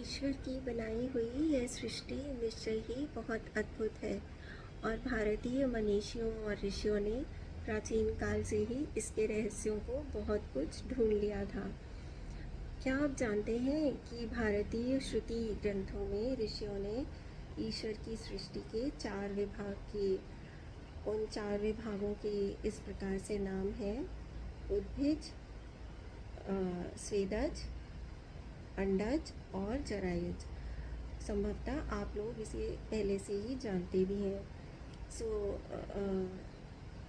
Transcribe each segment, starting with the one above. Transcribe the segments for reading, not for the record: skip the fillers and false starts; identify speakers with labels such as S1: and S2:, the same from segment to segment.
S1: ईश्वर की बनाई हुई यह सृष्टि निश्चय ही बहुत अद्भुत है और भारतीय मनीषियों और ऋषियों ने प्राचीन काल से ही इसके रहस्यों को बहुत कुछ ढूंढ लिया था। क्या आप जानते हैं कि भारतीय श्रुति ग्रंथों में ऋषियों ने ईश्वर की सृष्टि के 4 विभाग किए। उन 4 विभागों के इस प्रकार से नाम हैं: उद्भिज, स्वेदज, अंडज और जरायुज। संभवतः आप लोग इसे पहले से ही जानते भी हैं।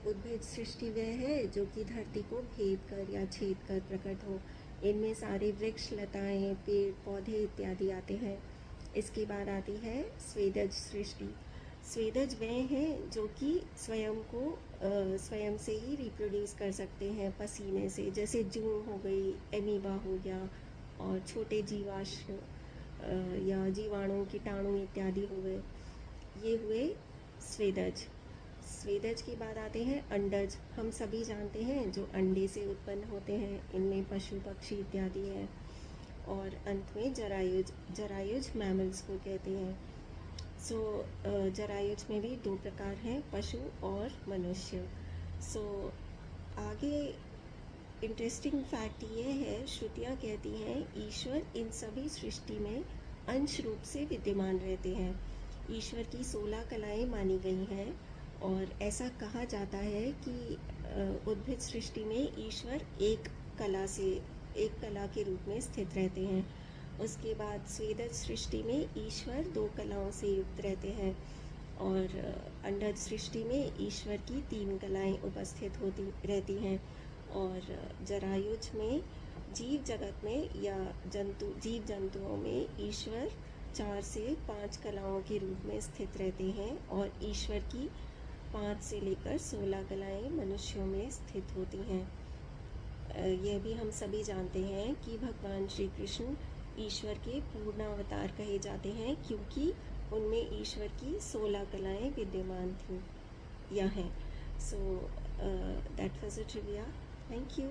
S1: उद्भिज सृष्टि वह है जो कि धरती को भेद कर या छेद कर प्रकट हो। इनमें सारे वृक्ष, लताएं, पेड़ पौधे इत्यादि आते हैं। इसके बाद आती है स्वेदज सृष्टि। स्वेदज वह हैं जो कि स्वयं से ही रिप्रोड्यूस कर सकते हैं पसीने से, जैसे जूं हो गई, एमीबा हो गया और छोटे जीवाश्म या जीवाणु, कीटाणु इत्यादि हो गए। ये हुए स्वेदज। स्वेदज के बाद आते हैं अंडज। हम सभी जानते हैं जो अंडे से उत्पन्न होते हैं, इनमें पशु पक्षी इत्यादि है। और अंत में जरायुज। जरायुज मैमल्स को कहते हैं। जरायुज में भी 2 प्रकार हैं, पशु और मनुष्य। आगे इंटरेस्टिंग फैक्ट ये है, श्रुतियाँ कहती हैं ईश्वर इन सभी सृष्टि में अंश रूप से विद्यमान रहते हैं। ईश्वर की 16 कलाएं मानी गई हैं और ऐसा कहा जाता है कि उद्भिद सृष्टि में ईश्वर एक कला के रूप में स्थित रहते हैं। उसके बाद स्वेदज सृष्टि में ईश्वर 2 कलाओं से युक्त रहते हैं और अंडज सृष्टि में ईश्वर की 3 कलाएं उपस्थित होती रहती हैं। और जरायुज में जीव जगत में या जीव जंतुओं में ईश्वर 4 से 5 कलाओं के रूप में स्थित रहते हैं और ईश्वर की 5 से लेकर 16 कलाएं मनुष्यों में स्थित होती हैं। यह भी हम सभी जानते हैं कि भगवान श्री कृष्ण ईश्वर के पूर्णावतार कहे जाते हैं, क्योंकि उनमें ईश्वर की 16 कलाएं विद्यमान थीं या हैं। That was a trivia. Thank you.